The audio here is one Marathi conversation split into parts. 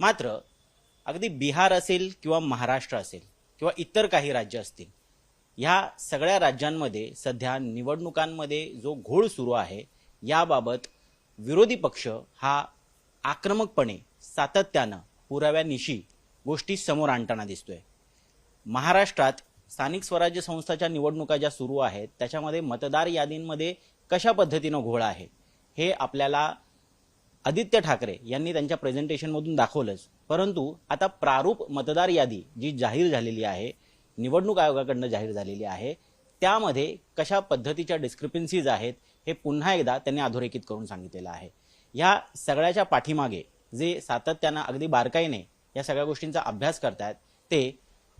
मात्र अगदी बिहार असेल किंवा महाराष्ट्र असेल किंवा इतर काही राज्य असतील, ह्या सगळ्या राज्यांमध्ये सध्या निवडणुकांमध्ये जो घोळ सुरू आहे याबाबत विरोधी पक्ष हा आक्रमकपणे सातत्यानं पुराव्यानिशी गोष्टी समोर आणताना दिसतोय. महाराष्ट्रात स्थानिक स्वराज्य संस्थाच्या निवडणुका ज्या सुरू आहेत त्याच्यामध्ये मतदार यादींमध्ये कशा पद्धतीनं घोळ आहे हे आपल्याला आदित्य ठाकरे यांनी त्यांच्या प्रेझेंटेशनमधून दाखवलंच. परंतु आता प्रारूप मतदार यादी जी जाहीर झालेली आहे, निवडणूक आयोगाकडनं जाहीर झालेली आहे, त्यामध्ये कशा पद्धतीच्या डिस्क्रिपन्सीज आहेत हे पुन्हा एकदा त्यांनी अधोरेखित करून सांगितलेलं आहे. या सगळ्याच्या पाठीमागे जे सातत्यानं अगदी बारकाईने या सगळ्या गोष्टींचा अभ्यास करतायत ते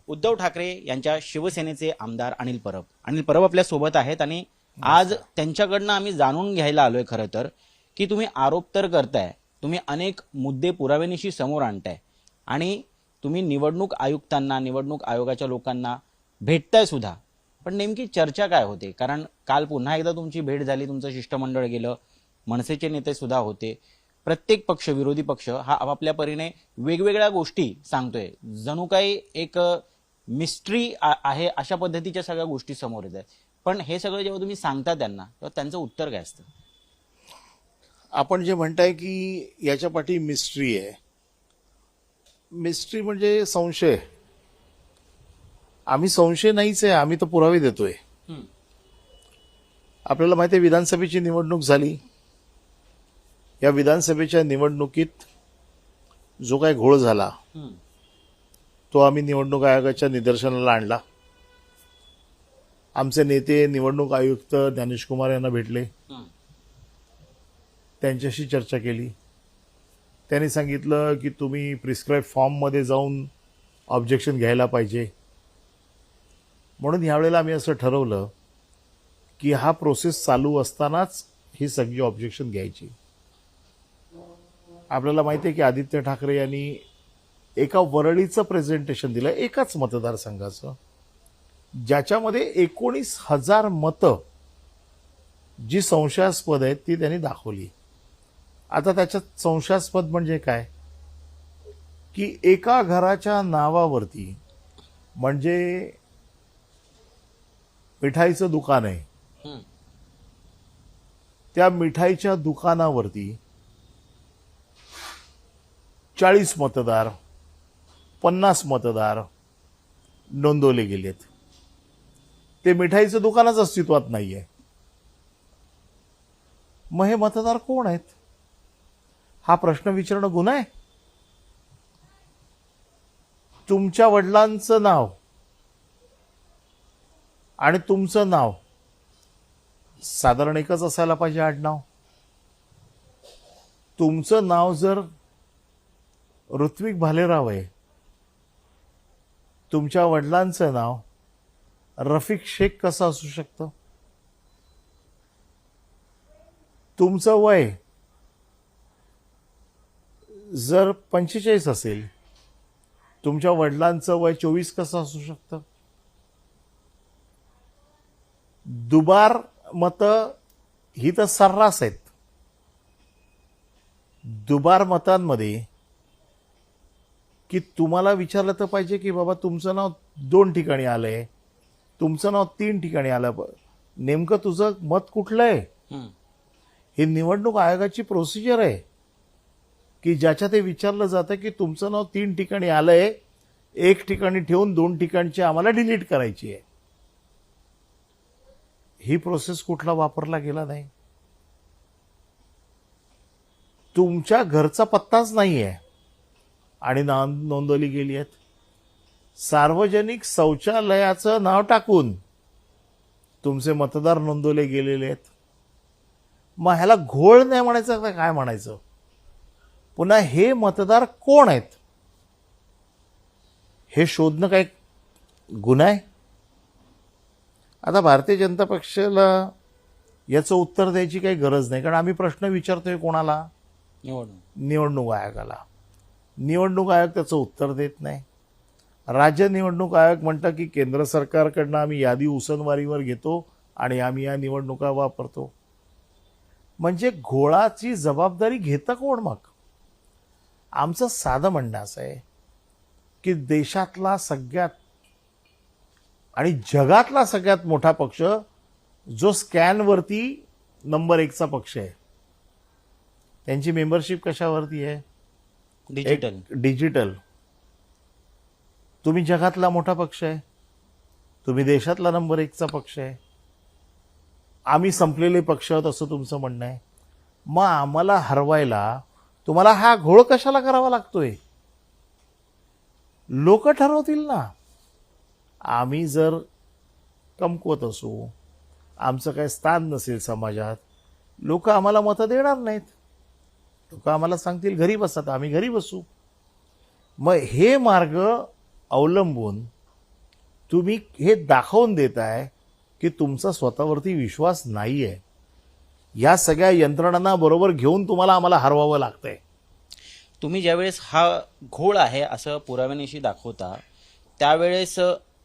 उद्धव ठाकरे यांच्या शिवसेनेचे आमदार अनिल परब आपल्या सोबत आहेत. आणि आज त्यांच्याकडनं आम्ही जाणून घ्यायला आलोय खरं तर की तुम्ही आरोप तर करताय, तुम्ही अनेक मुद्दे पुराव्यानिशी समोर आणताय आणि तुम्ही निवडणूक आयुक्तांना, निवडणूक आयोगाच्या लोकांना भेटताय सुद्धा, पण नेमकी चर्चा काय होते? कारण काल पुन्हा एकदा तुमची भेट झाली, तुमचं शिष्टमंडळ गेलं, मनसेचे नेते सुद्धा होते. प्रत्येक पक्ष, विरोधी पक्ष हा आपापल्या परीने वेगवेगळ्या गोष्टी सांगतोय, जणू काही एक मिस्ट्री आहे अशा पद्धतीच्या सगळ्या गोष्टी समोर येत आहेत. पण हे सगळं जेव्हा तुम्ही सांगता त्यांना तेव्हा त्यांचं उत्तर काय असतं? आपण जे म्हणताय की याच्या पाठी मिस्ट्री आहे, मिस्ट्री म्हणजे संशय. आम्ही संशय नाहीच आहे, आम्ही तर पुरावे देतोय. आपल्याला माहिती आहे विधानसभेची निवडणूक झाली, या विधानसभेच्या निवडणुकीत जो काही घोळ झाला तो आम्ही निवडणूक आयोगाच्या निदर्शनाला आणला. आमचे नेते निवडणूक आयुक्त ज्ञानेश कुमार यांना भेटले, त्यांच्याशी चर्चा केली. त्यांनी सांगितलं की तुम्ही प्रिस्क्राईब फॉर्ममध्ये जाऊन ऑब्जेक्शन घ्यायला पाहिजे. म्हणून यावेळेला आम्ही असं ठरवलं की हा प्रोसेस चालू असतानाच ही सगळी ऑब्जेक्शन घ्यायची. आपल्याला माहिती आहे की आदित्य ठाकरे यांनी एका वरळीचं प्रेझेंटेशन दिलं, एकाच मतदारसंघाचं, ज्याच्यामध्ये 19,000 मतं जी संशयास्पद आहेत ती त्यांनी दाखवली. आता त्याच्यात संशयास्पद म्हणजे काय की एका घराच्या नावावरती, म्हणजे मिठाईचं दुकान आहे, त्या मिठाईच्या दुकानावरती 40 मतदार, 50 मतदार नोंदवले गेलेत. ते मिठाईचं दुकानच अस्तित्वात नाहीये. मग हे मतदार कोण आहेत? हा प्रश्न विचारणं गुन्हा आहे? तुमच्या वडिलांचं नाव आणि तुमचं नाव साधारण एकच असायला पाहिजे आडनाव. तुमचं नाव जर ऋत्विक भालेराव आहे, तुमच्या वडिलांचं नाव रफिक शेख कसं असू शकतं? तुमचं वय जर 45 असेल, तुमच्या वडिलांचं वय 24 कसं असू शकतं? दुबार मतं ही तर सर्रास आहेत. दुबार मतांमध्ये की तुम्हाला विचारलं तर पाहिजे की बाबा तुमचं नाव 2 ठिकाणी आलंय, तुमचं नाव 3 ठिकाणी आलं, नेमकं तुझं मत कुठलं आहे? ही निवडणूक आयोगाची प्रोसिजर आहे की ज्याच्यात ते विचारलं जातं की तुमचं नाव 3 ठिकाणी आलंय, 1 ठिकाणी ठेवून 2 ठिकाणची आम्हाला डिलीट करायची आहे. ही प्रोसेस कुठला वापरला गेला नाही. तुमच्या घरचा पत्ताच नाहीये आणि नोंदवली गेली आहेत. सार्वजनिक शौचालयाचं नाव टाकून तुमचे मतदार नोंदवले गेलेले आहेत. मग ह्याला घोळ नाही म्हणायचं तर काय म्हणायचं? पुन्हा हे मतदार कोण आहेत हे शोधणं काय गुन्हा आहे? आता भारतीय जनता पक्षाला याचं उत्तर द्यायची काही गरज नाही, कारण आम्ही प्रश्न विचारतोय कोणाला? निवडणूक आयोगाला. निवडणूक आयोग त्याचं उत्तर देत नाही. राज्य निवडणूक आयोग म्हणतं की केंद्र सरकारकडनं आम्ही यादी उसनवारीवर घेतो आणि आम्ही या निवडणुका वापरतो. म्हणजे घोळाची जबाबदारी घेतं कोण मग? आमचं साधं म्हणणं असं आहे की देशातला सगळ्यात आणि जगातला सगळ्यात मोठा पक्ष जो स्कॅनवरती नंबर 1चा पक्ष आहे, त्यांची मेंबरशिप कशावरती आहे? डिजिटल. डिजिटल. तुम्ही जगातला मोठा पक्ष आहे, तुम्ही देशातला नंबर 1चा पक्ष आहे, आम्ही संपलेले पक्ष आहोत असं तुमचं म्हणणं आहे. मग आम्हाला हरवायला तुम्हाला हा घोळ कशाला करावा लागतोय? लोक ठरवतील ना. आम्ही जर कमकुवत असू, आमचं काही स्थान नसेल समाजात, लोक आम्हाला मतं देणार नाहीत. लोक आम्हाला सांगतील घरी बसा, तर आम्ही घरी बसू. मग हे मार्ग अवलंबून तुम्ही हे दाखवून देताय की तुमचा स्वतःवरती विश्वास नाही आहे. या सगळ्या यंत्रणांना बरोबर घेऊन तुम्हाला आम्हाला हरवावं लागतंय. तुम्ही ज्यावेळेस हा घोळ आहे असं पुराव्यानिशी दाखवता, त्यावेळेस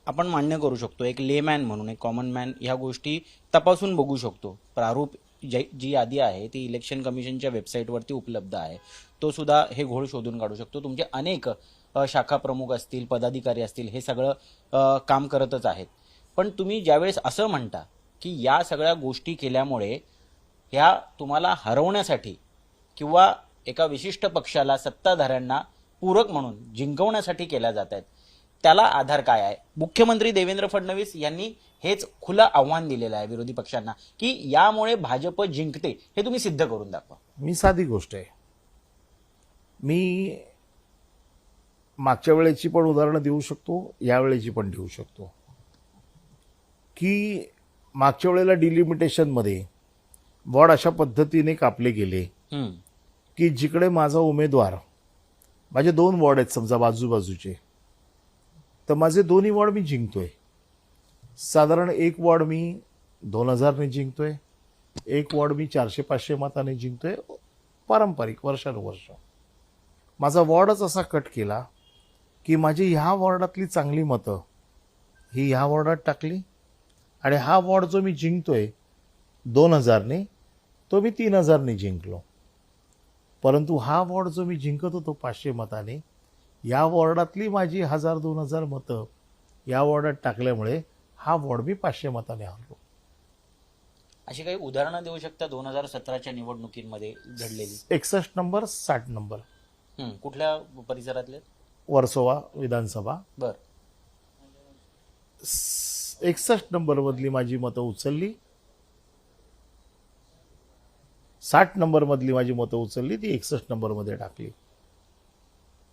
आपण मान्य करू शकतो, एक लेमॅन म्हणून, एक कॉमन मॅन ह्या गोष्टी तपासून बघू शकतो. प्रारूप जी यादी आहे ती इलेक्शन कमिशनच्या वेबसाईटवरती उपलब्ध आहे. तो सुद्धा हे घोळ शोधून काढू शकतो. तुमचे अनेक शाखा प्रमुख असतील, पदाधिकारी असतील, हे सगळं काम करतच आहेत. पण तुम्ही ज्यावेळेस असं म्हणता की या सगळ्या गोष्टी केल्यामुळे ह्या तुम्हाला हरवण्यासाठी किंवा एका विशिष्ट पक्षाला, सत्ताधाऱ्यांना पूरक म्हणून जिंकवण्यासाठी केल्या जात आहेत, त्याला आधार काय आहे? मुख्यमंत्री देवेंद्र फडणवीस यांनी हेच खुलं आव्हान दिलेलं आहे विरोधी पक्षांना की यामुळे भाजप जिंकते, हे तुम्ही सिद्ध करून दाखवा. मी साधी गोष्ट आहे, मी मागच्या वेळेची पण उदाहरणं देऊ शकतो, यावेळेची पण देऊ शकतो. की मागच्या वेळेला डिलिमिटेशनमध्ये वॉर्ड अशा पद्धतीने कापले गेले की जिकडे माझा उमेदवार, माझे 2 वॉर्ड आहेत समजा बाजूबाजूचे, तर माझे दोन्ही वॉर्ड मी जिंकतोय. साधारण एक वॉर्ड मी 2000ने जिंकतोय, एक वॉर्ड मी 400-500 मताने जिंकतोय. पारंपरिक वर्षानुवर्ष माझा वॉर्डच असा कट केला की माझी ह्या वॉर्डातली चांगली मतं ही ह्या वॉर्डात टाकली आणि हा वॉर्ड जो मी जिंकतोय 2000ने, तो मी 3000ने जिंकलो. परंतु हा वॉर्ड जो मी जिंकत होतो 500 मताने, या वॉर्डातली माझी 1000-2000 मतं या वॉर्डात टाकल्यामुळे हा वॉर्ड मी 500 मताने हरलो. अशी काही उदाहरणं देऊ शकता 2017च्या निवडणुकीमध्ये घडलेली? 61 नंबर, 60 नंबर. कुठल्या परिसरातले? वर्सोवा विधानसभा. बर. 61 नंबर मधली माझी मतं उचलली, 60 नंबर मधली माझी मतं उचलली, ती 61 नंबर मध्ये टाकली.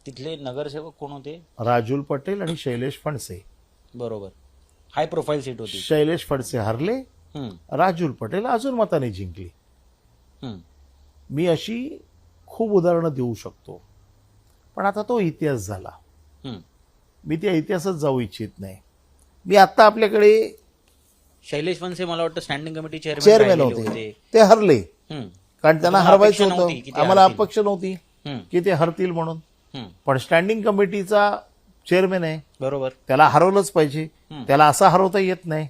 तिथले नगरसेवक कोण होते? राजुल पटेल आणि शैलेश फणसे. बरोबर. हाय प्रोफाईल सीट होती. शैलेश फणसे हरले, राजुल पटेल अजून मताने जिंकली. मी अशी खूप उदाहरणं देऊ शकतो, पण आता तो इतिहास झाला. मी त्या इतिहासात जाऊ इच्छित नाही. मी आता आपल्याकडे शैलेश वनसे मला वाटतं स्टँडिंग कमिटी चेअरमॅन होते, ते हरले कारण त्यांना हरवायचं होतं. आम्हाला अपेक्षा नव्हती की ते हरतील म्हणून, पण स्टँडिंग कमिटीचा चेअरमॅन आहे, बरोबर, त्याला हरवलंच पाहिजे. त्याला असा हरवता येत नाही,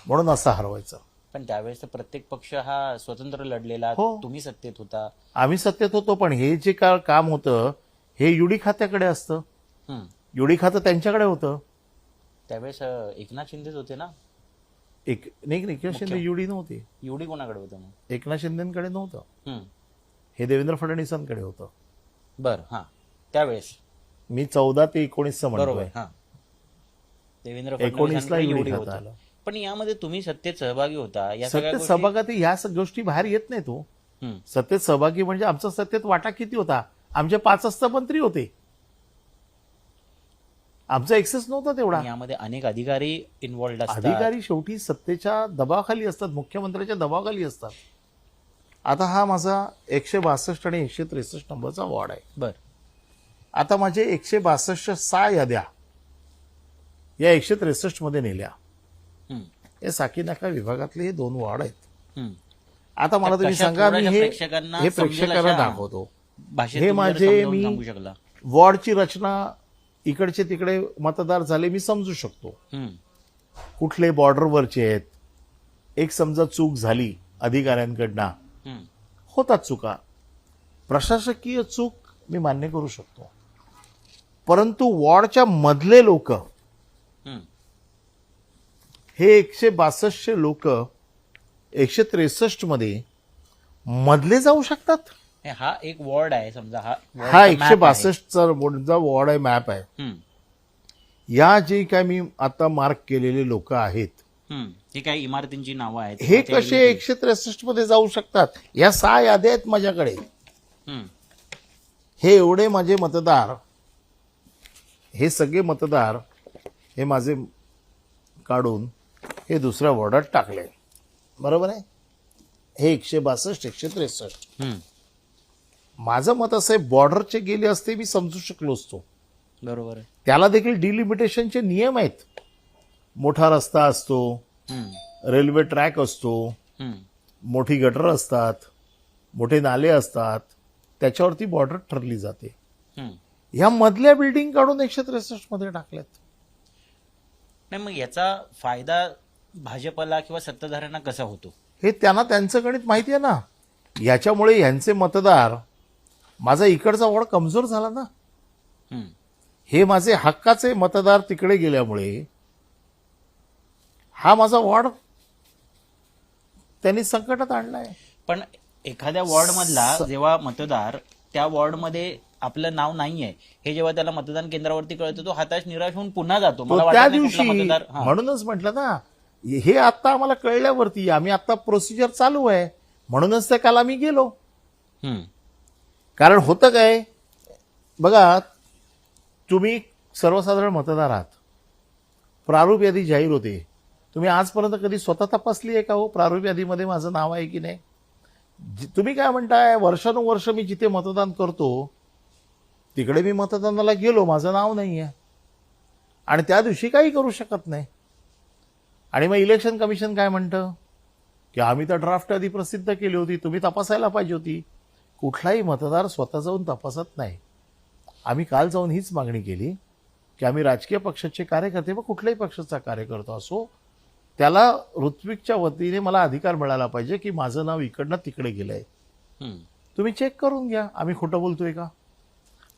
म्हणून असं हरवायचं. पण त्यावेळेस प्रत्येक पक्ष हा स्वतंत्र लढलेला. हो. तुम्ही सत्तेत होता. आम्ही सत्तेत होतो, पण हे जे काम होतं हे युडी खात्याकडे असतं. युडी खातं त्यांच्याकडे होतं. त्यावेळेस एकनाथ शिंदेच होते ना? एकनाथ शिंदे युडी नव्हती. युडी कोणाकडे होतं मग? एकनाथ शिंदेकडे नव्हतं, हे देवेंद्र फडणवीसांकडे होतं. बर. हा, त्यावेळेस मी 14 ते 19 म्हणतोय. देवेंद्र 19ला युडी खातं होतं. आलं. पण यामध्ये तुम्ही सत्तेत सहभागी होता. या सत्तेत सहभागी ह्या गोष्टी बाहेर येत नाही. तो सत्तेत सहभागी म्हणजे आमचा सत्तेत वाटा किती होता? आमचे 5 मंत्री होते, आमचा एक्सेस नव्हता तेवढा. यामध्ये अनेक अधिकारी इन्व्हॉल्ड असतात. अधिकारी शेवटी सत्तेच्या दबावाखाली असतात, मुख्यमंत्र्याच्या दबावाखाली असतात. आता हा माझा 162 आणि 163 नंबरचा वॉर्ड आहे. बर. आता माझे 162 6 याद्या या 163 मध्ये नेल्या. हे साकीनाका विभागातले हे 2 वॉर्ड आहेत. आता मला तुम्ही सांगा, मी हे प्रेक्षकांना दाखवतो. हे माझे, मी वॉर्डची रचना, इकडचे तिकडे मतदार झाले मी समजू शकतो, कुठले बॉर्डरवरचे आहेत. एक समजा चूक झाली अधिकाऱ्यांकडनं, होतात चुका. प्रशासकीय चूक मी मान्य करू शकतो. परंतु वॉर्डच्या मधले लोक हम्म. हे 162 लोक 163 मध्ये मधले जाऊ शकतात. हा एक वॉर्ड आहे समजा, हा वॉर्डचा map आहे. 162चा वॉर्ड आहे, मॅप आहे. हम्म. या जे काय मी आता मार्क केलेले लोक आहेत, हम्म. ही काही इमारतींची नावं आहेत. हे त्या कसे 163 मध्ये जाऊ शकतात? या 6 याद्या आहेत माझ्याकडे. हम्म. हे एवढे माझे मतदार, हे सगळे मतदार हे माझे काढून हे दुसऱ्या वॉर्डात टाकले, बरोबर आहे. हे 162 163. हम्म. माझं मत असं आहे, बॉर्डरचे गेले असते मी समजू शकलो असतो. बरोबर आहे. त्याला देखील डिलिमिटेशनचे नियम आहेत. मोठा रस्ता असतो, हम्म. रेल्वे ट्रॅक असतो, हम्म. मोठी गटर असतात, मोठे नाले असतात, त्याच्यावरती बॉर्डर ठरली जाते. हम्म. ह्या मधल्या बिल्डिंग काढून 163 मध्ये टाकल्यात. नाही, मग याचा फायदा भाजपला किंवा सत्ताधाऱ्यांना कसा होतो? हे त्यांना त्यांचं गणित माहिती आहे ना. याच्यामुळे ह्यांचे मतदार, माझा इकडचा वॉर्ड कमजोर झाला ना. हम्म. हे माझे हक्काचे मतदार तिकडे गेल्यामुळे हा माझा वॉर्ड त्यांनी संकटात आणलाय. पण एखाद्या वॉर्ड मधला जेव्हा मतदार त्या वॉर्डमध्ये आपलं नाव नाहीये हे जेव्हा त्याला मतदान केंद्रावरती कळतं, तो हताश निराश होऊन पुन्हा जातो. मला तो त्या वाटत नाही कुठला दिवशी, मतदार हा. म्हणूनच म्हटलं ना, हे आता आम्हाला कळल्यावरती आम्ही आता प्रोसिजर चालू आहे, म्हणूनच त्या काल आम्ही गेलो. हम्म. कारण होतं काय, बघा, तुम्ही सर्वसाधारण मतदार आहात, प्रारूप यादी जाहीर होते. तुम्ही आजपर्यंत कधी स्वतः तपासली आहे का हो प्रारूप यादीमध्ये माझं नाव आहे की नाही? तुम्ही काय म्हणताय, वर्षानुवर्ष मी जिथे मतदान करतो तिकडे मी मतदानाला गेलो, माझं नाव नाही आहे, आणि त्या दिवशी काही करू शकत नाही. आणि मग इलेक्शन कमिशन काय म्हणतं की आम्ही तर ड्राफ्ट आधी प्रसिद्ध केली होती, तुम्ही तपासायला पाहिजे होती. कुठलाही मतदार स्वतः जाऊन तपासत नाही. आम्ही काल जाऊन हीच मागणी केली की आम्ही राजकीय पक्षाचे कार्यकर्ते व कुठल्याही पक्षाचा कार्यकर्ता असो, त्याला ऋत्विकच्या वतीने मला अधिकार मिळाला पाहिजे की माझं नाव इकडनं तिकडे गेलंय, हम्म. तुम्ही चेक करून घ्या आम्ही खोटं बोलतोय का.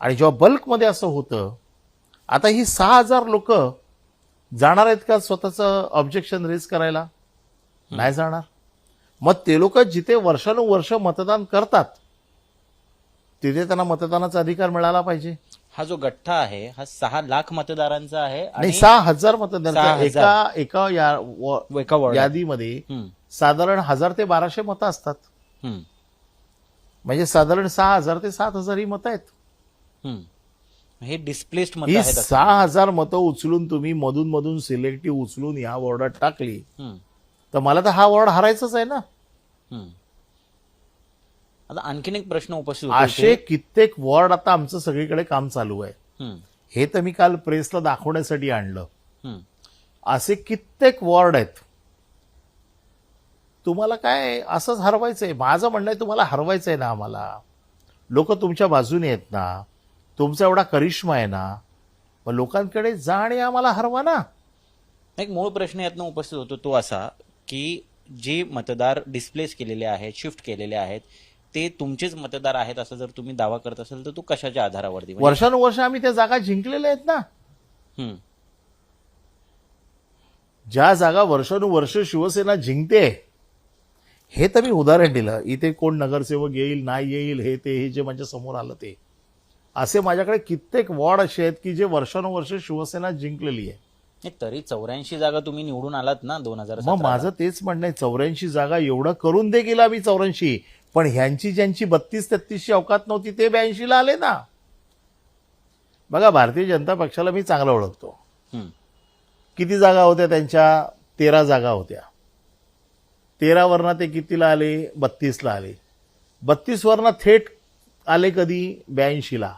आणि जेव्हा बल्कमध्ये असं होतं, आता ही 6,000 लोक जाणार आहेत का स्वतःचं ऑब्जेक्शन रेज करायला? नाही जाणार. मग ते लोक जिथे वर्षानुवर्ष मतदान करतात तिथे त्यांना मतदानाचा अधिकार मिळाला पाहिजे. हा जो गठ्ठा आहे हा 6 लाख मतदारांचा आहे आणि आणि 6,000 मतदार 6,000. एका एका वॉर्ड यादीमध्ये हम्म. साधारण 1000 ते 1200 मतं असतात. हम्म. म्हणजे साधारण 6,000 ते 7,000 ही मतं आहेत. हम्म. हे डिस्प्लेस्ड मत ही आहेत असं. 6,000 मतं उचलून तुम्ही मधून मधून सिलेक्टिव्ह उचलून या वॉर्डात टाकली हम्म. तर मला तर हा वॉर्ड हरायचाच आहे ना. हम्म. आता आणखीन एक प्रश्न उपस्थित होतो असे इथे. कित्येक वॉर्ड आता आमचं सगळीकडे काम चालू आहे. हम्म. हे तर मी काल प्रेसला दाखवण्यासाठी आणलं. हम्म. असे कित्येक वॉर्ड आहेत. तुम्हाला काय असंच हरवायचंय? माझं म्हणणं आहे तुम्हाला हरवायचंय ना. आम्हाला लोक तुमच्या बाजूने आहेत ना, तुमचा एवढा करिश्मा आहे ना, मग लोकांकडे जा आणि आम्हाला हरवा ना. एक मूळ प्रश्न यातनं उपस्थित होतो तो असा की जे मतदार डिस्प्लेस केलेले आहेत, शिफ्ट केलेले आहेत, ते तुमचेच मतदार आहेत असं जर तुम्ही दावा करत असाल तर तो कशाच्या आधारावरती? म्हणजे- वर्षानुवर्ष आम्ही त्या जागा जिंकलेल्या आहेत ना. हम्म. ज्या जागा वर्षानुवर्ष शिवसेना जिंकते, हे तर मी उदाहरण दिलं. इथे कोण नगरसेवक येईल नाही येईल हे जे माझ्या समोर आलं ते, असे माझ्याकडे कित्येक वॉर्ड असे आहेत की जे वर्षानुवर्ष शिवसेना जिंकलेली आहे. नाही, तरी 84 जागा तुम्ही निवडून आलात ना 2017. मग माझं तेच म्हणणं आहे, 84 जागा एवढं करून दे गेला मी 84, पण ह्यांची ज्यांची 32-33ची अवकात नव्हती ते 82ला आले ना. बघा, भारतीय जनता पक्षाला मी चांगलं ओळखतो. किती जागा होत्या त्यांच्या? 13 जागा होत्या. 13 वरनं ते कितीला आले? 32ला आले. 32 वरनं थेट आले कधी? 82ला,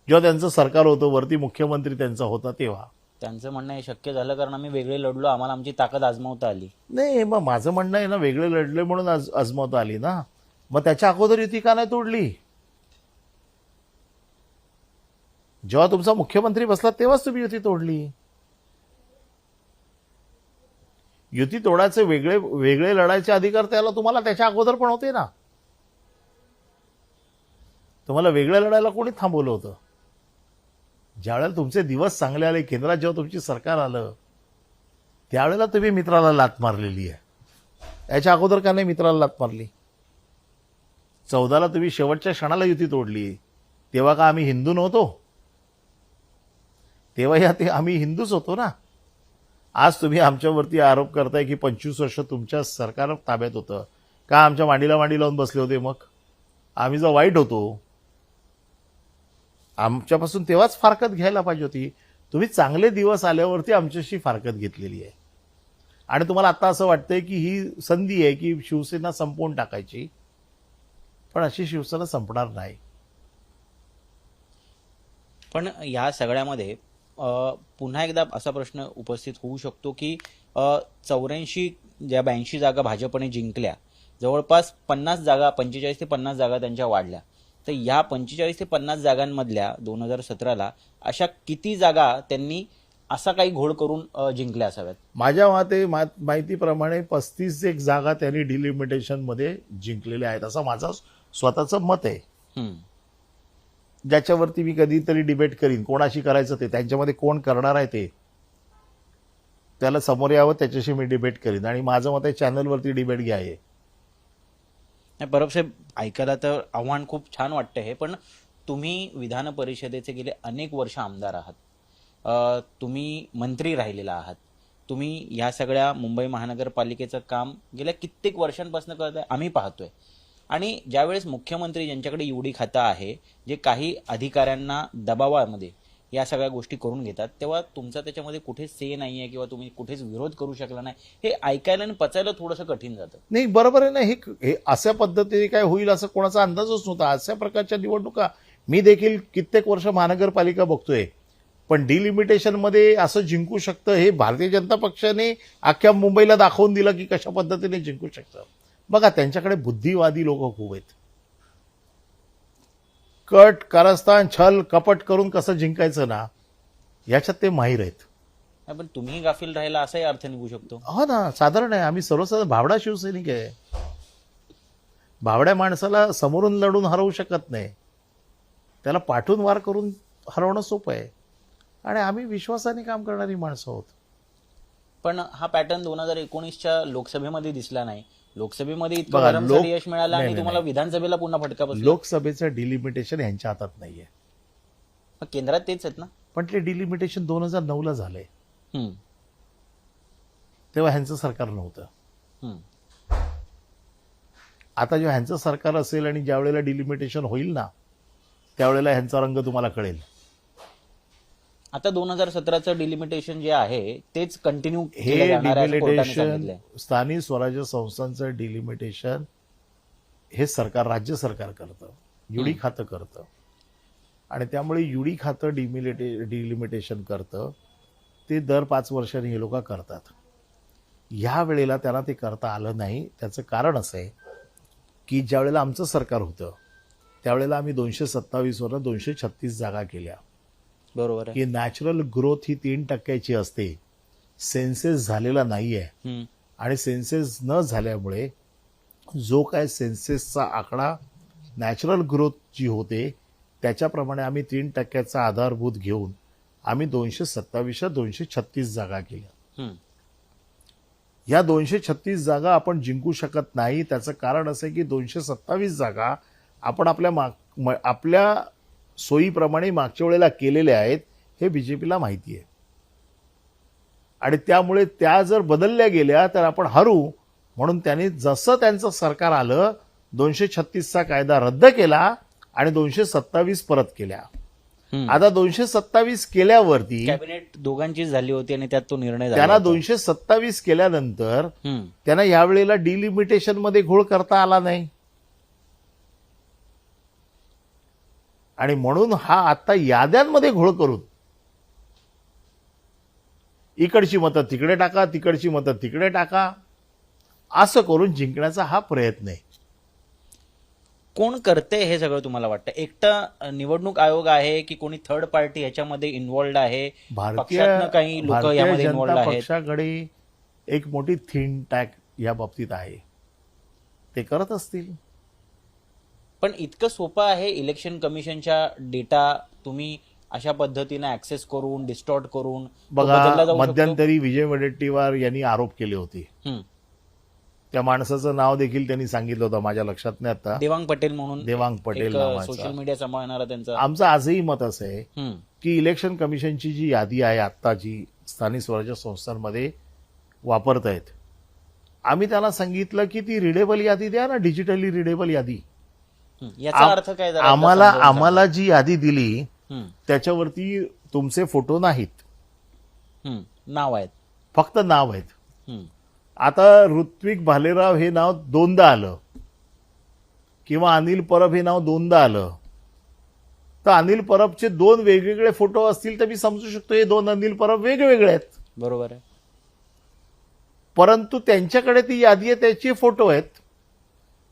जेव्हा त्यांचं सरकार होतं, वरती मुख्यमंत्री त्यांचा होता तेव्हा. त्यांचं म्हणणं हे शक्य झालं कारण आम्ही वेगळे लढलो, आम्हाला आमची ताकद आजमावता आली. नाही, मग माझं म्हणणं आहे ना, वेगळे लढले म्हणून आजमावता आली ना. मग त्याच्या अगोदर युती का नाही तोडली? जेव्हा तुमचा मुख्यमंत्री बसला तेव्हाच तुम्ही युती तोडली. युती तोडायचे वेगळे लढायचे अधिकार त्याला तुम्हाला त्याच्या अगोदर पण होते ना. तुम्हाला वेगळं लढायला कोणी थांबवलं होतं? ज्यावेळेला तुमचे दिवस चांगले आले, केंद्रात जेव्हा तुमची सरकार आलं, त्यावेळेला तुम्ही मित्राला लाथ मारलेली आहे. याच्या अगोदर का नाही मित्राला लाथ मारली? 14ला तुम्ही शेवटच्या क्षणाला युती तोडली. तेव्हा का आम्ही हिंदू नव्हतो? तेव्हा ते आम्ही हिंदूच होतो ना. आज तुम्ही आमच्यावरती आरोप करताय की 25 वर्ष तुमच्या सरकार ताब्यात होतं, का आमच्या मांडीला मांडी लावून बसले होते? मग आम्ही जो वाईट होतो, आमच्यापासून तेव्हाच फारकत घ्यायला पाहिजे होती. तुम्ही चांगले दिवस आल्यावरती आमच्याशी फारकत घेतलेली आहे. आणि तुम्हाला आता असं वाटतंय की ही संधी आहे की शिवसेना संपवून टाकायची, पण अशी शिवसेना संपणार नाही. पण या सगळ्यामध्ये पुन्हा एकदा असा प्रश्न उपस्थित होऊ शकतो की 84 ज्या 82 जागा भाजपने जिंकल्या, जवळपास 50 जागा, 45 ते 50 जागा त्यांच्या वाढल्या. तर या 45 ते 50 जागांमधल्या 2017ला अशा किती जागा त्यांनी असा काही घोळ करून जिंकल्या असाव्यात? माझ्या माहितीप्रमाणे 35 एक जागा त्यांनी डिलिमिटेशनमध्ये जिंकलेल्या आहेत, असं माझं स्वतःचं मत आहे. ज्याच्यावरती मी कधीतरी डिबेट करीन. कोणाशी करायचं ते, त्यांच्यामध्ये कोण करणार आहे ते, त्याला समोर यावं, त्याच्याशी मी डिबेट करीन. आणि माझं मत आहे चॅनलवरती डिबेट घ्या. हे परब साहेब, ऐकायला तर आव्हान खूप छान वाटतं हे, पण तुम्ही विधान परिषदेचे गेले अनेक वर्ष आमदार आहात, तुम्ही मंत्री राहिलेला आहात, तुम्ही या सगळ्या मुंबई महानगरपालिकेचं काम गेल्या कित्येक वर्षांपासून करताय, आम्ही पाहतोय. आणि ज्यावेळेस मुख्यमंत्री ज्यांच्याकडे एवढी खातं आहे, जे काही अधिकाऱ्यांना दबावामध्ये या सगळ्या गोष्टी करून घेतात, तेव्हा तुमचा त्याच्यामध्ये कुठेच से नाही आहे किंवा तुम्ही कुठेच विरोध करू शकला नाही, हे ऐकायला आणि पचायला थोडंसं कठीण जातं. नाही, बरोबर आहे ना. हे अशा पद्धतीने काय होईल असं कोणाचा अंदाजच नव्हता. अशा प्रकारच्या निवडणुका मी देखील कित्येक वर्ष महानगरपालिका बघतोय, पण डिलिमिटेशनमध्ये असं जिंकू शकतं हे भारतीय जनता पक्षाने अख्ख्या मुंबईला दाखवून दिलं की कशा पद्धतीने जिंकू शकतं. बघा, त्यांच्याकडे बुद्धिवादी लोक खूप आहेत. कट, कारस्थान, छल, कपट करून कसं जिंकायचं ना, याच्यात ते माहीर आहेत. पण तुम्ही गाफील राहिला असाही अर्थ निघू शकतो. हो ना, साधारण आहे. आम्ही सर्वसाधारण भाबडा शिवसैनिक आहे. भाबड्या माणसाला समोरून लढून हरवू शकत नाही, त्याला पाठून वार करून हरवणं सोपं आहे. आणि आम्ही विश्वासाने काम करणारी माणसं आहोत. पण हा पॅटर्न 2019च्या लोकसभेमध्ये दिसला नाही. लोकसभेमध्ये इतकं भरमसाठ यश मिळालं आणि तुम्हाला विधानसभेला पुन्हा फटका बसला. लोकसभेचं डिलिमिटेशन यांच्या हातात नाहीये. केंद्रात तेच आहेत ना. पण ते डिलिमिटेशन 2009ला झालंय. तेव्हा ह्यांचं सरकार नव्हतं. आता जेव्हा ह्यांचं सरकार असेल आणि ज्या वेळेला डिलिमिटेशन होईल ना, त्यावेळेला ह्यांचा रंग तुम्हाला कळेल. आता 2017चं डिलिमिटेशन जे आहे तेच कंटिन्यू हे डिलिमिटेशन, स्थानिक स्वराज्य संस्थांचं डिलिमिटेशन हे सरकार, राज्य सरकार करतं, युडी खातं करतं. आणि त्यामुळे युडी खातं डिलिमिटेशन करतं. ते दर 5 वर्षांनी हे लोक करतात. ह्या वेळेला त्यांना ते करता आलं नाही. त्याचं कारण असं आहे की ज्या वेळेला आमचं सरकार होतं त्यावेळेला आम्ही 227 वरून 236 जागा केल्या. बरोबर आहे की नॅचरल ग्रोथ ही 3% असते. सेन्सेस झालेला नाहीये. आणि सेन्सेस न झाल्यामुळे जो काय सेन्सेसचा आकडा नॅचरल ग्रोथ जी होते त्याच्याप्रमाणे आम्ही 3%चा आधारभूत घेऊन आम्ही 236 जागा केल्या. या 236 जागा आपण जिंकू शकत नाही. त्याचं कारण असं आहे की 227 जागा आपण आपल्या सोयीप्रमाणे मागच्या वेळेला केलेल्या आहेत, हे बीजेपीला माहिती आहे. आणि त्यामुळे त्या जर बदलल्या गेल्या तर आपण हरू. म्हणून त्यांनी जसं त्यांचं सरकार आलं 236चा कायदा रद्द केला आणि 227 परत केल्या. आता 227 केल्यावरती कॅबिनेट दोघांचीच झाली होती आणि त्यात तो निर्णय झाला. त्यांना 227 केल्यानंतर त्यांना यावेळेला डिलिमिटेशन मध्ये घोळ करता आला नाही. आणि म्हणून हा आता याद्यांमध्ये घोळ करून इकडची मतं तिकडे टाका, तिकडची मतं तिकडे टाका, असं करून जिंकण्याचा हा प्रयत्न आहे. कोण करते हे सगळं तुम्हाला वाटतं? एकटा निवडणूक आयोग आहे की कोणी थर्ड पार्टी याच्यामध्ये इन्व्हॉल्ड आहे? भारतीय काही लोक यामध्ये इन्व्हॉल्ड जनता आहेत? पक्षाकडे एक मोठी थिंक टँक या बाबतीत आहे. ते करत असतील. पण इतकं सोपं आहे इलेक्शन कमिशनच्या डेटा तुम्ही अशा पद्धतीने ऍक्सेस करून डिस्टॉर्ट करून तो बदलला बघा, जाऊ शकतो? मध्यंतरी विजय वडेट्टीवार यांनी आरोप केले होते. हम्म. त्या माणसाचं नाव देखील त्यांनी सांगितलं होतं, माझ्या लक्षात नाही आता. देवांग पटेल म्हणून देवांग पटेल नावाचा. सोशल मीडिया सांभाळणारा त्यांचा. आमचं आजही मत असं आहे हम्म. की इलेक्शन कमिशनची जी यादी आहे आत्ताची स्थानिक स्वराज्य संस्थांमध्ये वापरतायत, आम्ही त्यांना सांगितलं की ती रिडेबल यादी द्या ना, डिजिटली रिडेबल यादी. याचा अर्थ काय जरा आम्हाला समजावून आम्हाला जी यादी दिली हम्म. त्याच्यावरती तुमचे फोटो नाहीत, हम्म. नाव आहेत. फक्त नाव आहेत. हम्म. आता ऋत्विक भालेराव हे नाव 2दा आलं किंवा अनिल परब हे नाव 2दा आलं, तर अनिल परबचे 2 वेगवेगळे फोटो असतील तर मी समजू शकतो हे 2 अनिल परब वेगवेगळे आहेत. बरोबर आहे. परंतु त्यांच्याकडे ती यादी आहे, त्याचे फोटो आहेत.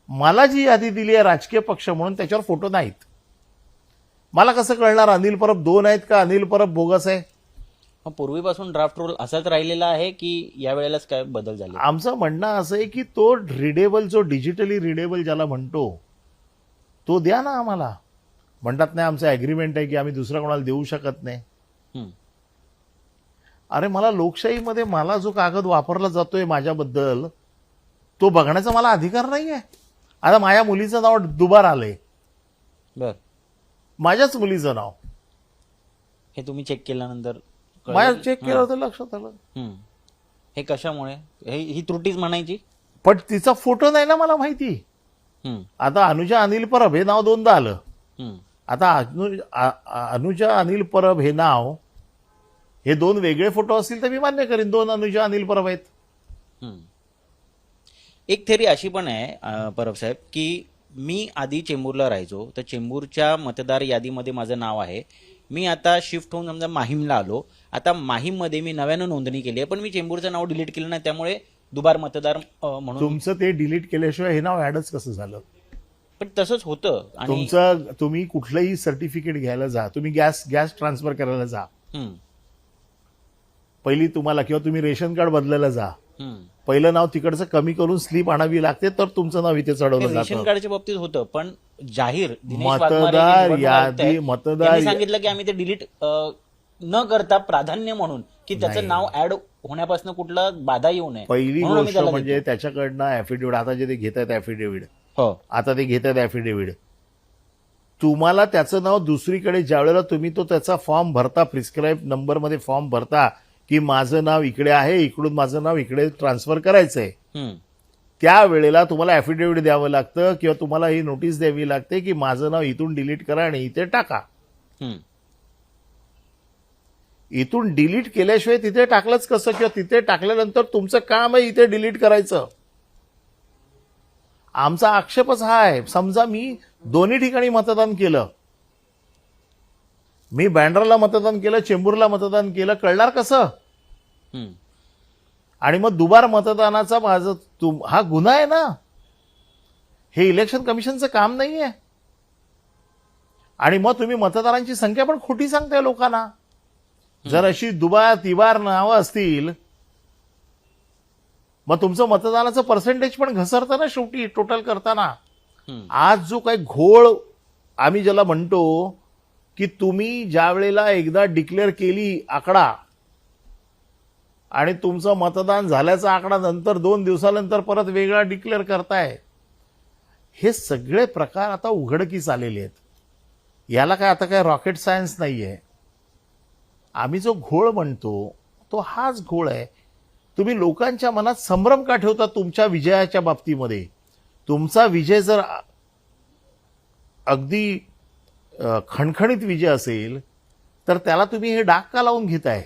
मला जी यादी दिली आहे राजकीय पक्ष म्हणून त्याच्यावर फोटो नाहीत. मला कसं कळणार अनिल परब 2 आहेत का अनिल परब बोगस आहे? मग पूर्वीपासून ड्राफ्ट रोल असाच राहिलेला आहे की या वेळेलाच काय बदल झाले? आमचं म्हणणं असं आहे की तो रिडेबल, जो डिजिटली रिडेबल ज्याला म्हणतो तो द्या ना आम्हाला. म्हणतात नाही आमचं अग्रीमेंट आहे की आम्ही दुसऱ्या कोणाला देऊ शकत नाही. हम्म. अरे मला लोकशाहीमध्ये मला जो कागद वापरला जातोय माझ्याबद्दल तो बघण्याचा मला अधिकार नाही आहे. आता माझ्या मुलीचं नाव दुबार आलंय, बर. माझ्याच मुलीचं नाव हे तुम्ही चेक केल्यानंतर कळलं? माझ्या चेक केलं होतं, लक्षात आलं. हम्म. हे कशामुळे? ही त्रुटीच म्हणायची? पण तिचा फोटो नाही ना मला माहिती. हम्म. आता अनुजा अनिल परब हे नाव 2दा आलं. हम्म. आता अनुजा अनिल परब हे नाव, हे 2 वेगळे फोटो असतील तर मी मान्य करीन 2 अनुजा अनिल परब आहेत. हम्म. एक थेरी अशी पण आहे परब साहेब की मी आधी चेंबूरला राहायचो, तर चेंबूरच्या मतदार यादीमध्ये माझं नाव आहे. मी आता शिफ्ट होऊन समजा माहीमला आलो, आता माहीममध्ये मी नव्यानं नोंदणी केली आहे, पण मी चेंबूरचं नाव डिलीट केलं नाही, त्यामुळे दुबार मतदार म्हणून. तुमचं ते डिलीट केल्याशिवाय हे नाव ऍडच कसं झालं? पण तसंच होतं. आणि तुम्ही कुठलंही सर्टिफिकेट घ्यायला जा, तुम्ही गॅस ट्रान्सफर करायला जा, हम्म. पहिली तुम्हाला, किंवा तुम्ही रेशन कार्ड बदलायला जा, हम्म. पहिलं नाव तिकडचं कमी करून स्लिप आणावी लागते, तर तुमचं नाव इथे चढवलं रेशन जातं. कार्डच्या बाबतीत होतं, पण जाहीर दिनेश मतदार वाघमारे निवडणूक यादी- आयुक्त आहेत, मतदार त्यांनी सांगितलं की आम्ही ते डिलीट न करता प्राधान्य म्हणून की त्याचं नाही. नाव ऍड होण्यापासून कुठला बाधा येऊ नये पहिली म्हणून आम्ही गोष्ट त्याला म्हणजे देतो. त्याच्याकडनं ऍफिडेव्हिट, आता जे ते घेत आहेत ऍफिडेव्हिट, हो. आता ते घेत आहेत ऍफिडेव्हिट, तुम्हाला त्याचं नाव दुसरीकडे ज्यावेळेला तुम्ही तो त्याचा फॉर्म भरता, प्रिस्क्राईब नंबरमध्ये फॉर्म भरता की माझं नाव इकडे आहे, इकडून माझं नाव इकडे ट्रान्सफर करायचंय, हम्म. त्यावेळेला तुम्हाला ऍफिडेव्हिट द्यावं लागतं किंवा तुम्हाला ही नोटीस द्यावी लागते की माझं नाव इथून डिलीट करा आणि इथे टाका. हम्म. इथून डिलीट केल्याशिवाय तिथे टाकलंच कसं, किंवा तिथे टाकल्यानंतर तुमचं काम आहे इथे डिलीट करायचं. आमचा आक्षेपच हा आहे. समजा मी दोन्ही ठिकाणी मतदान केलं, मी बँड्राला मतदान केलं, चेंबूरला मतदान केलं, कळणार कसं? हम्म. आणि मग दुबार मतदानाचा माझं हा गुन्हा आहे ना. हे इलेक्शन कमिशनचं काम नाहीये. आणि मग तुम्ही मतदारांची संख्या पण खोटी सांगताय लोकांना. जर अशी दुबार तिबार नावं असतील मग तुमचं मतदानाचं पर्सेंटेज पण घसरतं ना शेवटी टोटल करताना. हम्म. आज जो काही घोळ आम्ही ज्याला म्हणतो की तुम्ही ज्या वेळेला एकदा डिक्लेअर केली आकडा आणि तुमचं मतदान झाल्याचा आकडा नंतर 2 दिवसानंतर परत वेगळा डिक्लेअर करताय, हे सगळे प्रकार आता उघडकीस आलेले आहेत. याला काय आता काय रॉकेट सायन्स नाहीये. आम्ही जो घोळ म्हणतो तो हाच घोळ आहे. तुम्ही लोकांच्या मनात संभ्रम का ठेवता तुमच्या विजयाच्या बाबतीमध्ये? तुमचा विजय जर अगदी खणखणीत विजय असेल तर त्याला तुम्ही हे डाग का लावून घेताय?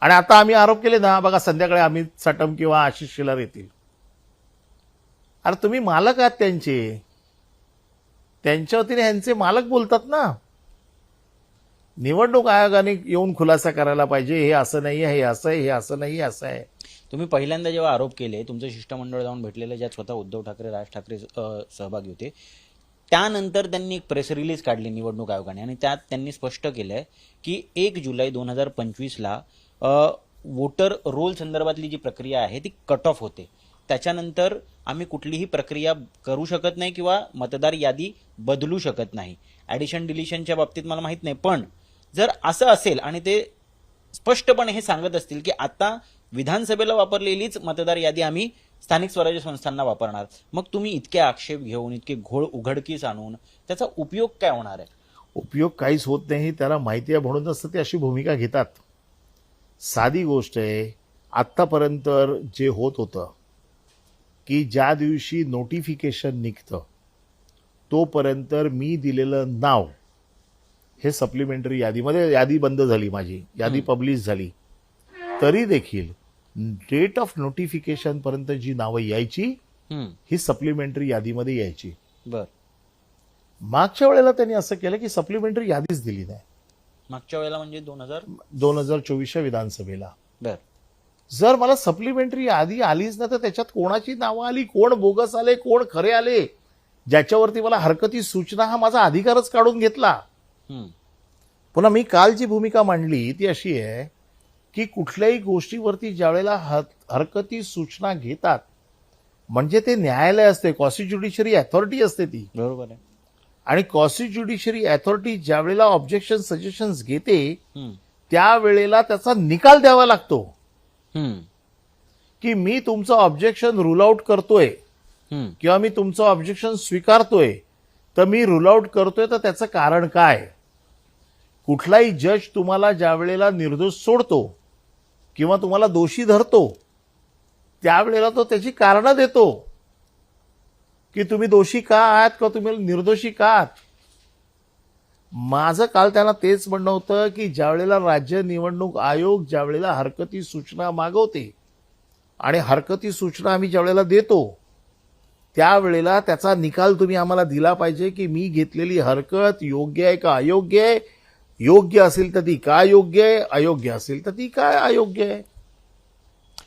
आणि आता आम्ही आरोप केले ना, बघा संध्याकाळी अमित सटम किंवा आशिष शेलार येतील. अरे तुम्ही मालक आहात त्यांचे, त्यांच्या वतीने ह्यांचे मालक बोलतात ना. निवडणूक आयोगाने येऊन खुलासा करायला पाहिजे, हे असं नाही आहे, हे असं आहे, हे असं नाही, असं आहे. तुम्ही पहिल्यांदा जेव्हा आरोप केले, तुमचं शिष्टमंडळ जाऊन भेटलेलं, ज्यात स्वतः उद्धव ठाकरे, राज ठाकरे सहभागी होते, त्यानंतर त्यांनी एक प्रेस रिलीज काढली निवडणूक आयोगाने आणि त्यात त्यांनी स्पष्ट केलंय की 1 जुलै 2025ला वोटर रोल संदर्भातली जी प्रक्रिया आहे ती कट ऑफ होते. त्याच्यानंतर आम्ही कुठलीही प्रक्रिया करू शकत नाही किंवा मतदार यादी बदलू शकत नाही. ॲडिशन डिलिशनच्या बाबतीत मला माहीत नाही, पण जर असं असेल आणि ते स्पष्टपणे हे सांगत असतील की आता विधानसभेला वापरलेलीच मतदार यादी आम्ही स्थानिक स्वराज्य संस्थांना वापरणार, मग तुम्ही इतके आक्षेप घेऊन इतके घोळ उघडकीस आणून त्याचा उपयोग काय होणार आहे? उपयोग काहीच होत नाही, त्याला माहिती आहे म्हणूनच ते अशी भूमिका घेतात. साधी गोष्ट आहे. आत्तापर्यंत जे होत होतं की ज्या दिवशी नोटिफिकेशन निघतं तोपर्यंत मी दिलेलं नाव हे सप्लिमेंटरी यादीमध्ये, यादी बंद झाली माझी, यादी पब्लिश झाली, तरी देखील डेट ऑफ नोटिफिकेशन पर्यंत जी नावं यायची ही सप्लिमेंटरी यादीमध्ये यायची. बर, मागच्या वेळेला त्यांनी असं केलं की सप्लिमेंटरी यादीच दिली नाही. मागच्या वेळेला म्हणजे 2024च्या विधानसभेला. बर, जर मला सप्लिमेंटरी यादी आलीच ना तर त्याच्यात कोणाची नावं आली, कोण बोगस आले, कोण खरे आले, ज्याच्यावरती मला हरकती सूचना हा माझा अधिकारच काढून घेतला. पुन्हा मी काल जी भूमिका मांडली ती अशी आहे की कुठल्याही गोष्टीवरती ज्यावेळेला हरकती सूचना घेतात म्हणजे ते न्यायालय असते, क्वासी ज्युडिशरी अथॉरिटी असते ती. बरोबर आहे. आणि क्वासी ज्युडिशरी अथॉरिटी ज्यावेळेला ऑब्जेक्शन सजेशन्स घेते त्यावेळेला त्याचा निकाल द्यावा लागतो की मी तुमचं ऑब्जेक्शन रूल आउट करतोय किंवा मी तुमचं ऑब्जेक्शन स्वीकारतोय, तर मी रूल आउट करतोय तर त्याचं कारण काय. कुठलाही जज तुम्हाला ज्या वेळेला निर्दोष सोडतो किंवा तुम्हाला दोषी धरतो त्यावेळेला तो त्याची कारणं देतो की तुम्ही दोषी का आहात किंवा तुम्ही निर्दोषी का आहात. माझं काल त्यांना तेच म्हणणं होतं की ज्यावेळेला राज्य निवडणूक आयोग ज्यावेळेला हरकती सूचना मागवते आणि हरकती सूचना आम्ही ज्यावेळेला देतो त्यावेळेला त्याचा निकाल तुम्ही आम्हाला दिला पाहिजे की मी घेतलेली हरकत योग्य आहे का अयोग्य आहे, योग्य असेल तर ती का योग्य आहे, अयोग्य असेल तर ती काय अयोग्य आहे.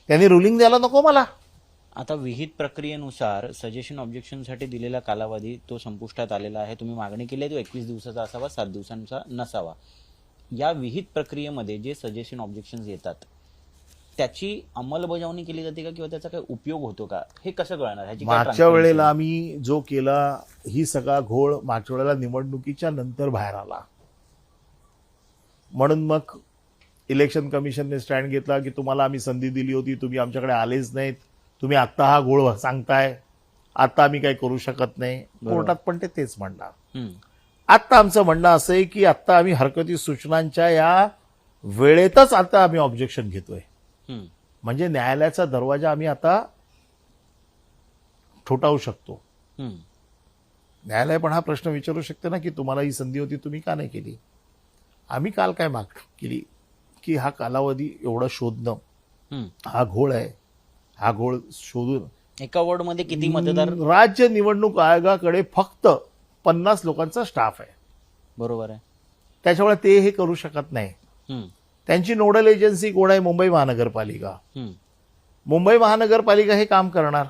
त्यांनी रुलिंग द्यायला नको मला. आता विहित प्रक्रियेनुसार सजेशन ऑब्जेक्शनसाठी दिलेला कालावधी तो संपुष्टात आलेला आहे. तुम्ही मागणी केली आहे तो 21 दिवसाचा असावा, 7 दिवसांचा नसावा. या विहित प्रक्रियेमध्ये जे सजेशन ऑब्जेक्शन येतात त्याची अंमलबजावणी केली जाते का किंवा त्याचा काही उपयोग होतो का, हे कसं कळणार? ह्याची काय मागच्या transparency? वेळेला आम्ही जो केला ही सगळा घोळ मागच्या वेळेला निवडणुकीच्या नंतर बाहेर आला. म्हणून मग इलेक्शन कमिशनने स्टँड घेतला की तुम्हाला आम्ही संधी दिली होती, तुम्ही आमच्याकडे आलेच नाहीत, तुम्ही आत्ता हा घोळ सांगताय, आता आम्ही काही करू शकत नाही. कोर्टात पण तेच म्हणणार. आत्ता आमचं म्हणणं असं आहे की आत्ता आम्ही हरकती सूचनांच्या या वेळेतच आता आम्ही ऑब्जेक्शन घेतोय. म्हणजे न्यायालयाचा दरवाजा आम्ही आता ठोठावू शकतो. न्यायालय पण हा प्रश्न विचारू शकते ना की तुम्हाला ही संधी होती, तुम्ही का नाही केली. आम्ही काल काय मागणी केली की हा कालावधी एवढा शोधणं हा घोळ आहे, हा घोळ शोधून एका वॉर्डमध्ये किती मतदार. राज्य निवडणूक आयोगाकडे फक्त 50 लोकांचा स्टाफ आहे. बरोबर आहे. त्याच्यामुळे ते हे करू शकत नाही. त्यांची नोडल एजन्सी कोण आहे? मुंबई महानगरपालिका. मुंबई महानगरपालिका हे काम करणार.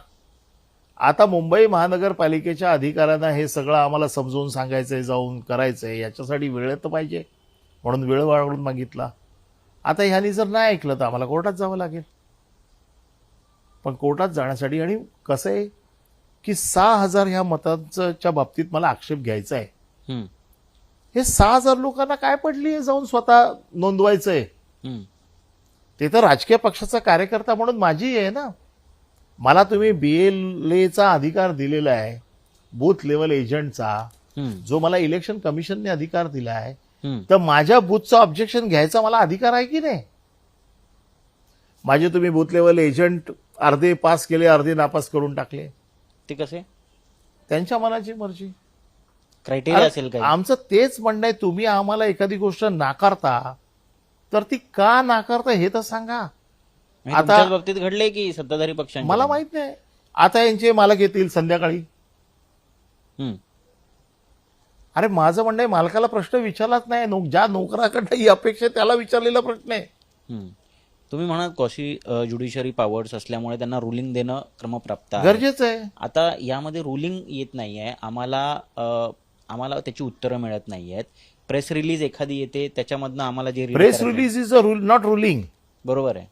आता मुंबई महानगरपालिकेच्या अधिकाऱ्यांना हे सगळं आम्हाला समजावून सांगायचंय, जाऊन करायचंय, याच्यासाठी वेळ तर पाहिजे, म्हणून वेळ वाढवून मागितला. आता ह्यांनी जर नाही ऐकलं तर आम्हाला कोर्टात जावं लागेल. पण कोर्टात जाण्यासाठी आणि कसं आहे की 6,000 ह्या मतांच्या बाबतीत मला आक्षेप घ्यायचा आहे. हे 6,000 लोकांना काय पडली आहे जाऊन स्वतः नोंदवायचंय. ते तर राजकीय पक्षाचा कार्यकर्ता म्हणून माझी आहे ना. मला तुम्ही BLAचा अधिकार दिलेला आहे, बूथ लेवल एजंटचा, जो मला इलेक्शन कमिशनने अधिकार दिला आहे, तर माझ्या बूथचं ऑब्जेक्शन घ्यायचा मला अधिकार आहे की नाही. माझे तुम्ही बूथ लेवल एजंट अर्धे पास केले, अर्धे नापास करून टाकले. ते कसे? त्यांच्या मनाची मर्जी. क्रायटेरिया असेल काय? आमचं तेच म्हणणं आहे, तुम्ही आम्हाला एखादी गोष्ट नाकारता तर ती का नाकारता हे तर सांगा. आता बाबतीत घडले की सत्ताधारी पक्षांचे? मला माहित नाही. आता यांचे मालक येतील संध्याकाळी. अरे माझं म्हणणं आहे, मालकाला प्रश्न विचारलाच नाही. ज्या नोकराकडे ही अपेक्षा आहे त्याला विचारलेला प्रश्न आहे. तुम्ही म्हणाल कॉशी ज्युडिशरी पॉवर्स असल्यामुळे त्यांना रुलिंग देणं क्रमप्राप्त आहे, गरजेचं आहे. आता यामध्ये रुलिंग येत नाहीये, आम्हाला त्याची उत्तरं मिळत नाहीयेत. प्रेस रिलीज एखादी येते त्याच्यामधनं आम्हाला जे press release is a rule not ruling. बरोबर आहे.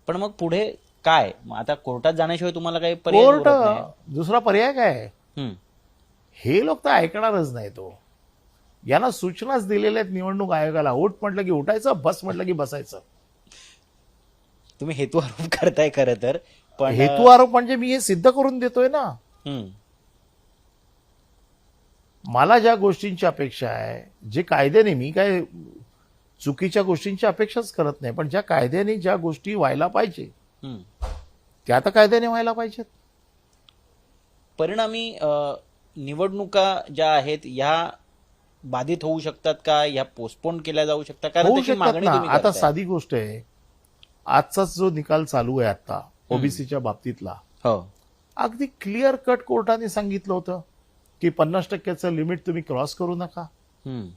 पण मग पुढे काय मग आता कोर्टात जाण्याशिवाय तुम्हाला काही पर्याय कोर्ट उरत नाही? दुसरा पर्याय काय आहे? हम्म. हे लोक तर ऐकणारच नाही. तो यांना सूचनाच दिलेल्या आहेत निवडणूक आयोगाला. उठ म्हटलं की उठायचं, बस म्हटलं की बसायचं. तुम्ही हेतू आरोप करताय खरं तर, पण हेतू आरोप म्हणजे मी हे सिद्ध करून देतोय ना. हम्म. मला ज्या गोष्टींची अपेक्षा आहे, जे कायद्याने, मी काय चुकीच्या गोष्टींची अपेक्षाच करत नाही, पण ज्या कायद्याने ज्या गोष्टी व्हायला पाहिजे हम्म. त्या तर कायद्याने व्हायला पाहिजेत. परिणामी निवडणुका ज्या आहेत ह्या बाधित होऊ शकतात का, ह्या पोस्टपोन केल्या जाऊ शकतात? कारण होऊ त्याची शकतात मागणी ना. तुम्ही आता करताय. साधी गोष्ट आहे, आजचाच जो निकाल चालू आहे आता ओबीसीच्या बाबतीतला, हो. अगदी क्लिअर कट कोर्टाने सांगितलं होतं की 50%चं लिमिट तुम्ही क्रॉस करू नका. हम्म.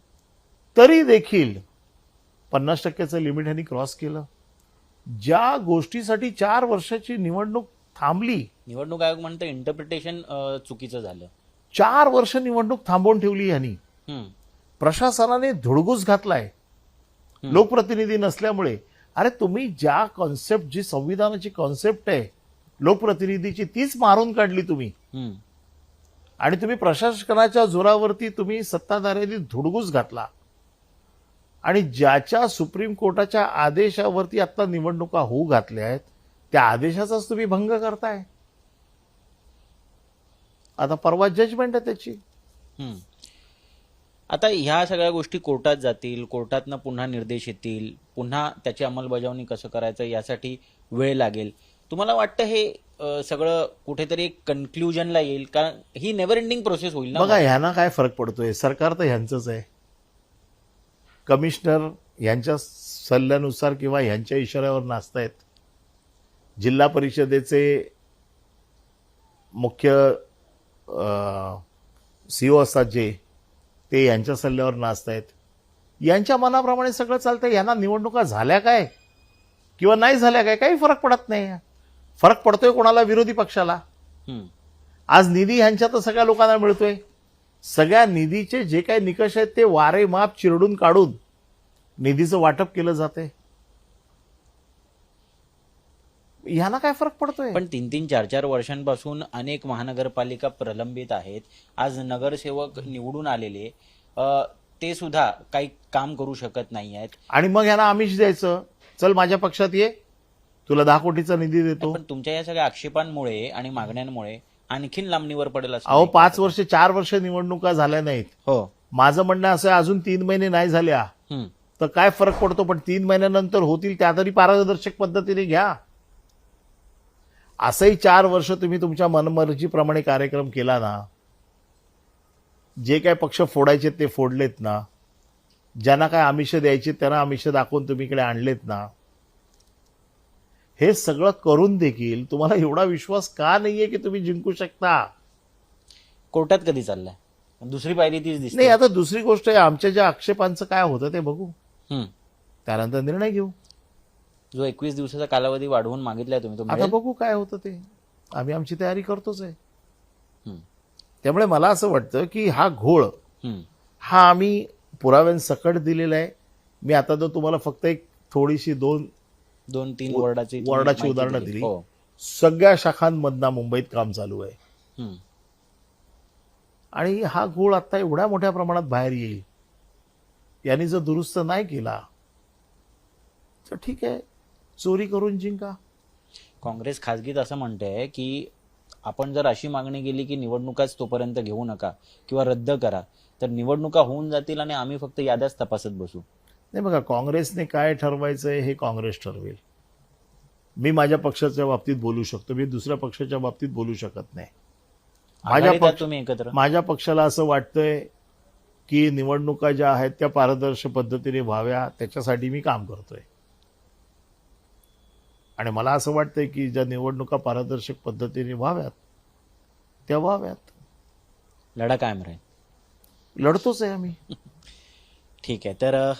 तरी देखील 50%चं लिमिट ह्यांनी क्रॉस केलं. ज्या गोष्टीसाठी 4 वर्षाची निवडणूक थांबली, निवडणूक आयोग म्हणतं इंटरप्रिटेशन चुकीचं झालं. 4 वर्ष निवडणूक थांबवून ठेवली ह्यांनी. हम्म. प्रशासनाने धुडगूस घातलाय लोकप्रतिनिधी नसल्यामुळे. अरे तुम्ही ज्या कॉन्सेप्ट, जी संविधानाची कॉन्सेप्ट आहे लोकप्रतिनिधीची, तीच मारून काढली तुम्ही. हम्म. आणि तुम्ही प्रशासनाच्या जोरावरती तुम्ही सत्ताधाऱ्यांनी धुडगूस घातला. आणि ज्याच्या सुप्रीम कोर्टाच्या आदेशावरती आता निवडणुका होऊ घातल्या आहेत, त्या आदेशाचाच तुम्ही भंग करताय. आता परवा जजमेंट आहे त्याची. हम्म. आता ह्या सगळ्या गोष्टी कोर्टात जातील, कोर्टातनं पुन्हा निर्देश येतील, पुन्हा त्याची अंमलबजावणी कसं करायचं यासाठी वेळ लागेल. तुम्हाला वाटतं हे सगळं कुठेतरी एक कन्क्लुजनला येईल? कारण ही नेव्हर एंडिंग प्रोसेस होईल ना. बघा ह्यांना काय फरक पडतोय? सरकार तर ह्यांचंच आहे. कमिशनर ह्यांच्या सल्ल्यानुसार किंवा ह्यांच्या इशाऱ्यावर नाचतायत. जिल्हा परिषदेचे मुख्य सीओ असतात जे, ते यांच्या सल्ल्यावर नाचतायत. यांच्या मनाप्रमाणे सगळं चालतंय. यांना निवडणुका झाल्या काय किंवा नाही झाल्या काय काही फरक पडत नाही. फरक पडतोय कोणाला? विरोधी पक्षाला. हम्म. आज निधी ह्यांच्या तर सगळ्या लोकांना मिळतोय. सगळ्या निधीचे जे काही निकष आहेत ते वारे माप चिरडून काढून निधीचं वाटप केलं जाते. ह्यांना काय फरक पडतोय? पण 3-3, 4-4 वर्षांपासून अनेक महानगरपालिका प्रलंबित आहेत. आज नगरसेवक निवडून आलेले ते सुद्धा काही काम करू शकत नाही आहेत. आणि मग ह्यांना आमिष द्यायचं, चल माझ्या पक्षात ये, तुला 10 कोटीचा निधी देतो. पण तुमच्या या सगळ्या आक्षेपांमुळे आणि मागण्यांमुळे आणखीन लांबणीवर पडेल असं अहो नाही. 5 वर्ष 4 वर्ष निवडणुका झाल्या नाहीत. हो. माझं म्हणणं असं आहे, अजून 3 महिने नाही झाल्या हम्म. तर काय फरक पडतो? पण 3 महिन्यानंतर होतील त्या तरी पारदर्शक पद्धतीने घ्या. असंही 4 वर्ष तुम्ही तुमच्या मनमर्जीप्रमाणे कार्यक्रम केला ना, जे काय पक्ष फोडायचे ते फोडलेत ना, ज्यांना काय आमिष द्यायचे त्यांना आमिष दाखवून तुम्ही इकडे आणलेत ना, हे सगळं करून देखील तुम्हाला एवढा विश्वास का नाहीये की तुम्ही जिंकू शकता? कोर्टात कधी चाललाय? दुसरी पायरी तीच दिसते. नाही, आता दुसरी गोष्ट आहे, आमच्या ज्या आक्षेपांचं काय होतं ते बघू, हम्म. त्यानंतर निर्णय घेऊ. जो 21 दिवसाचा कालावधी वाढवून मागितलाय तुम्ही, तो आता मिळेल? बघू काय होतं ते. आम्ही आमची तयारी करतोच आहे. हम्म. त्यामुळे मला असं वाटतं की हा घोळ हम्म. हा आम्ही पुराव्यांसकट दिलेला आहे. मी आता तर तुम्हाला फक्त एक थोडीशी 2-3 वर्डाची वर्डाची उदाहरणं दिली. हो. सगळ्या शाखांमधनं मुंबईत काम चालू आहे. हम्म. आणि हा घोळ आता एवढ्या मोठ्या प्रमाणात बाहेर येईल. यांनी जर दुरुस्त नाही केला तर ठीक आहे, चोरी करून जिंका. काँग्रेस खासगीत असं म्हणते की आपण जर अशी मागणी केली की निवडणुकाच तोपर्यंत घेऊ नका किंवा रद्द करा, तर निवडणुका होऊन जातील आणि आम्ही फक्त याद्याच तपासत बसू. नाही बघा, काँग्रेसने काय ठरवायचंय हे काँग्रेस ठरवेल. मी माझ्या पक्षाच्या बाबतीत बोलू शकतो, मी दुसऱ्या पक्षाच्या बाबतीत बोलू शकत नाही. आघाडीत आहात तुम्ही एकत्र. माझ्या पक्षाला असं वाटतंय की निवडणुका ज्या आहेत त्या पारदर्शक पद्धतीने व्हाव्या, त्याच्यासाठी मी काम करतोय. आणि मला असं वाटतंय की ज्या निवडणुका पारदर्शक पद्धतीने व्हाव्यात त्या व्हाव्यात. लढा कायम राहील. लढतोच आहे आम्ही. ठीक आहे. तर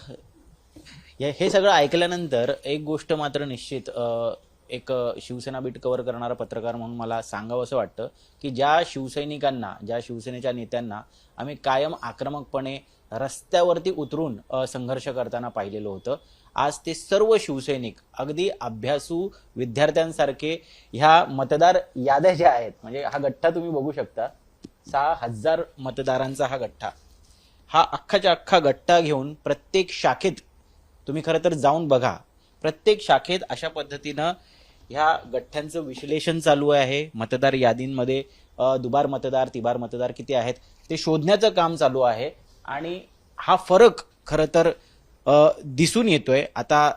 हे सगळं ऐकल्यानंतर एक गोष्ट मात्र निश्चित एक शिवसेना बीट कव्हर करणारा पत्रकार म्हणून मला सांगावं असं वाटतं की ज्या शिवसैनिकांना, ज्या शिवसेनेच्या नेत्यांना आम्ही कायम आक्रमकपणे रस्त्यावरती उतरून संघर्ष करताना पाहिलेलं होतं, आज ते सर्व शिवसैनिक अगदी अभ्यासू विद्यार्थ्यांसारखे ह्या मतदार याद्या ज्या आहेत, म्हणजे हा गठ्ठा तुम्ही बघू शकता, 6,000 मतदारांचा हा गठ्ठा, हा अख्खाच्या अख्खा गठ्ठा घेऊन प्रत्येक शाखेत तुम्ही खरं तर जाऊन बघा, प्रत्येक शाखेत अशा पद्धतीनं ह्या गठ्ठ्यांचं विश्लेषण चालू आहे. मतदार यादींमध्ये दुबार मतदार, तिबार मतदार किती आहेत ते शोधण्याचं काम चालू आहे आणि हा फरक खरं तर दिसून येतोय. आता